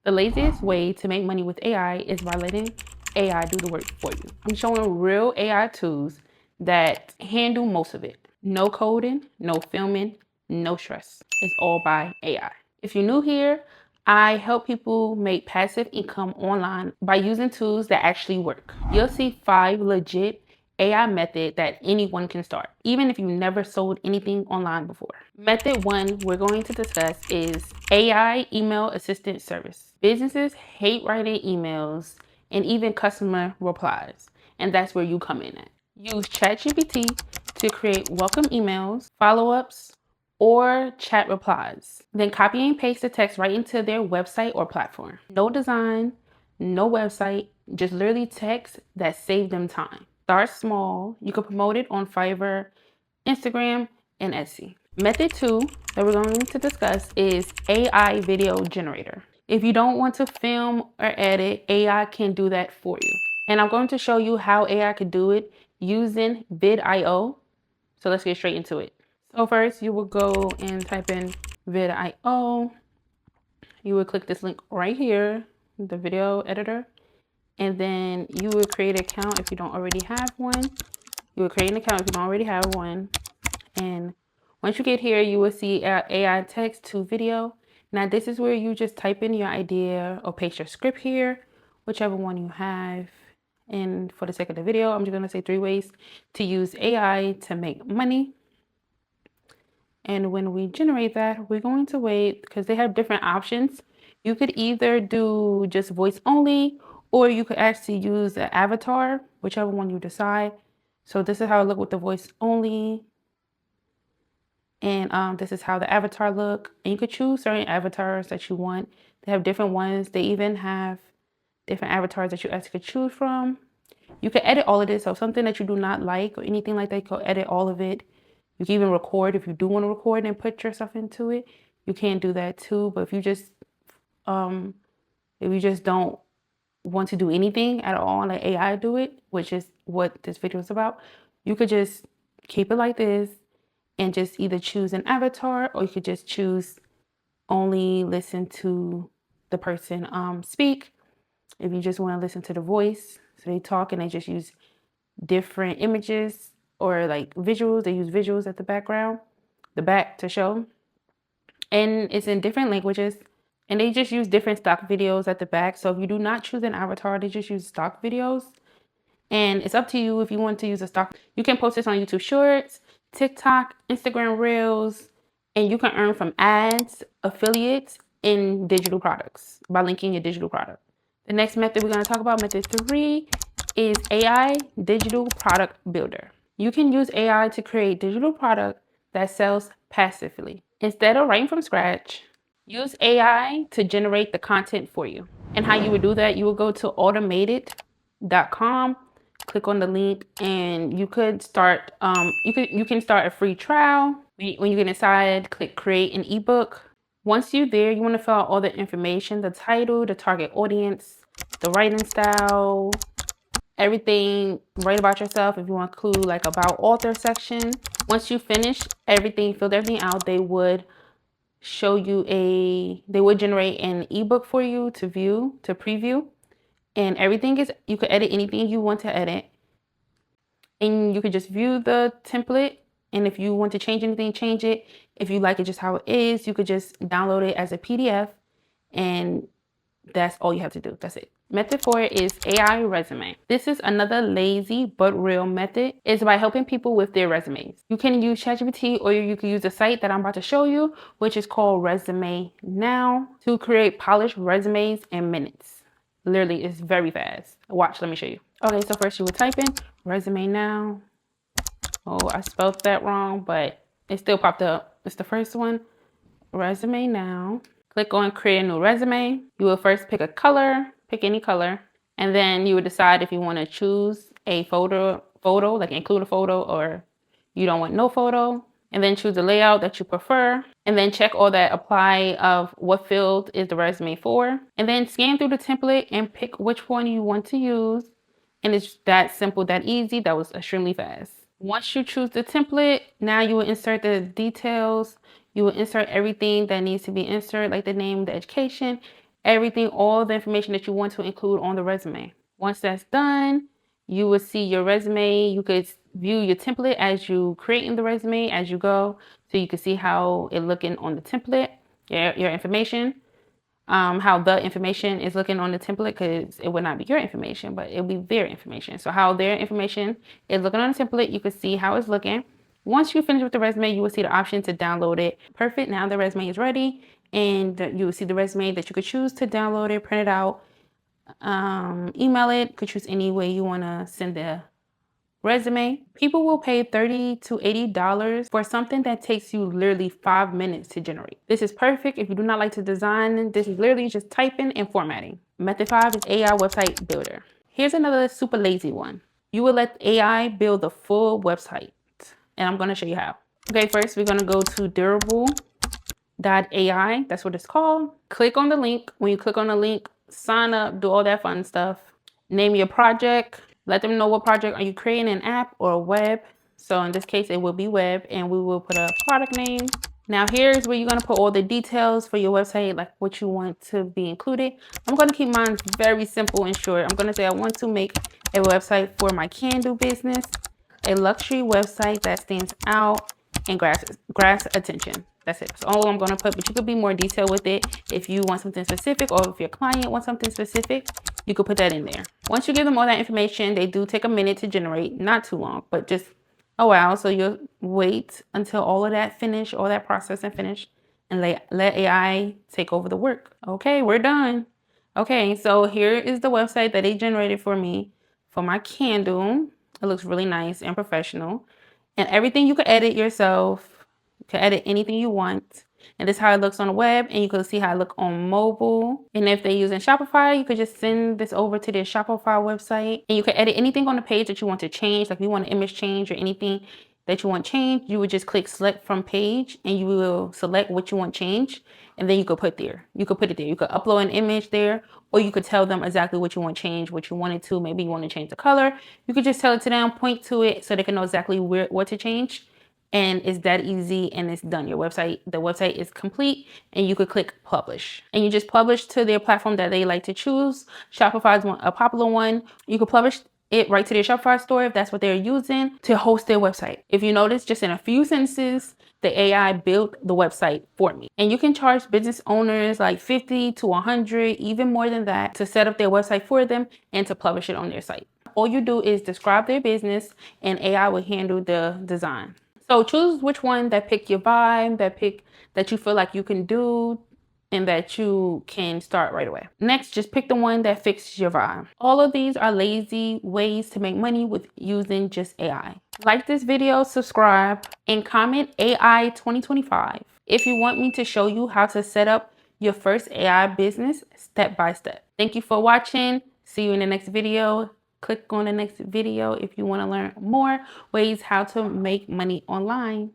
The laziest way to make money with AI is by letting AI do the work for you. I'm showing real AI tools that handle most of it. No coding, no filming, no stress. It's all by AI. If you're new here, I help people make passive income online by using tools that actually work. You'll see 5 legit AI method that anyone can start, even if you never sold anything online before. Method 1 we're going to discuss is AI email assistant service. Businesses hate writing emails and even customer replies, and that's where you come in at. Use ChatGPT to create welcome emails, follow-ups, or chat replies. Then copy and paste the text right into their website or platform. No design, no website, just literally text that save them time. Start small. You can promote it on Fiverr, Instagram, and Etsy. Method 2 that we're going to discuss is AI video generator. If you don't want to film or edit, AI can do that for you. And I'm going to show you how AI could do it using vid.io. So let's get straight into it. So first you will go and type in vid.io. You will click this link right here, the video editor. And then you will create an account if you don't already have one. You will create an account if you don't already have one. And once you get here, you will see AI text to video. Now this is where you just type in your idea or paste your script here, whichever one you have. And for the sake of the video, I'm just gonna say 3 ways to use AI to make money. And when we generate that, we're going to wait because they have different options. You could either do just voice only, or you could actually use an avatar, whichever one you decide. So this is how it look with the voice only. And this is how the avatar look. And you could choose certain avatars that you want. They have different ones. They even have different avatars that you actually could choose from. You can edit all of this. So something that you do not like or anything like that, you can edit all of it. You can even record if you do want to record and put your stuff into it. You can do that too. But if you just don't want to do anything at all, let AI do it, which is what this video is about, you could just keep it like this and just either choose an avatar, or you could just choose only listen to the person speak. If you just want to listen to the voice, so they talk and they just use different images or like visuals, they use visuals at the background, the back to show. And it's in different languages. And they just use different stock videos at the back. So if you do not choose an avatar, they just use stock videos. And it's up to you if you want to use a stock. You can post this on YouTube Shorts, TikTok, Instagram Reels, and you can earn from ads, affiliates, and digital products by linking your digital product. The next method we're going to talk about, method 3, is AI Digital Product Builder. You can use AI to create digital product that sells passively. Instead of writing from scratch, use AI to generate the content for you. And how you would do that, you will go to automated.com, click on the link, and you could start, you can start a free trial. When you get inside, click create an ebook. Once you're there, you want to fill out all the information, the title, the target audience, the writing style, everything. Write about yourself if you want to include like about author section. Once you finish everything, filled everything out, they would show you they would generate an ebook for you to view, to preview. And everything is, you could edit anything you want to edit. And you could just view the template. And if you want to change anything, change it. If you like it just how it is, you could just download it as a PDF. And that's all you have to do. That's it. Method 4 is AI resume. This is another lazy but real method. It's by helping people with their resumes. You can use ChatGPT, or you can use the site that I'm about to show you, which is called Resume Now, to create polished resumes in minutes. Literally, it's very fast. Watch, let me show you. Okay, so first you would type in Resume Now. Oh, I spelled that wrong, but it still popped up. It's the first one. Resume Now. Click on create a new resume. You will first pick a color, pick any color, and then you would decide if you want to choose a photo, like include a photo, or you don't want no photo. And then choose the layout that you prefer, and then check all that apply of what field is the resume for. And then scan through the template and pick which one you want to use. And it's that simple, that easy. That was extremely fast. Once you choose the template, now you will insert the details. You will insert everything that needs to be inserted, like the name, the education, everything, all the information that you want to include on the resume. Once that's done, you will see your resume. You could view your template as you creating the resume as you go. So you can see how it looking on the template, your information, how the information is looking on the template, because it would not be your information, but it'll be their information. So how their information is looking on the template, you can see how it's looking. Once you finish with the resume, you will see the option to download it. Perfect. Now the resume is ready, and you will see the resume that you could choose to download it, print it out, email it. You could choose any way you want to send the resume. People will pay $30 to $80 for something that takes you literally 5 minutes to generate. This is perfect if you do not like to design. This is literally just typing and formatting. Method 5 is AI website builder. Here's another super lazy one. You will let AI build the full website, and I'm going to show you how. Okay, first we're going to go to durable.ai. That's what it's called. Click on the link. When you click on the link, sign up, do all that fun stuff. Name your project. Let them know what project. Are you creating, an app or a web? So in this case, it will be web, and we will put a product name. Now here's where you're going to put all the details for your website, like what you want to be included. I'm going to keep mine very simple and short. I'm going to say I want to make a website for my candle business, a luxury website that stands out and grasps attention. That's it. That's all I'm going to put, but you could be more detailed with it. If you want something specific, or if your client wants something specific, you could put that in there. Once you give them all that information, they do take a minute to generate, not too long, but just a while. So you'll wait until all of that finish, all that processing finish, and let AI take over the work. Okay, we're done. Okay, so here is the website that they generated for me for my candle. It looks really nice and professional. And everything you can edit yourself. You can edit anything you want. And this is how it looks on the web, and you can see how it looks on mobile. And if they're using Shopify, you could just send this over to their Shopify website, and you can edit anything on the page that you want to change. Like if you want an image change or anything that you want changed, you would just click select from page, and you will select what you want changed, and then you could put there. You could put it there. You could upload an image there, or you could tell them exactly what you want to change, what you wanted to. Maybe you want to change the color. You could just tell it to them, point to it, so they can know exactly what to change. And it's that easy, and it's done. The website is complete, and you could click publish, and you just publish to their platform that they like to choose. Shopify is a popular one. You could publish it right to their Shopify store if that's what they're using to host their website. If you notice, just in a few sentences, the AI built the website for me. And you can charge business owners like 50 to 100, even more than that, to set up their website for them and to publish it on their site. All you do is describe their business, and AI will handle the design. So choose which one that pick your vibe, that you feel like you can do, and that you can start right away. Next, just pick the one that fits your vibe. All of these are lazy ways to make money with using just AI. Like this video, subscribe, and comment AI 2025 if you want me to show you how to set up your first AI business step by step. Thank you for watching. See you in the next video. Click on the next video if you want to learn more ways how to make money online.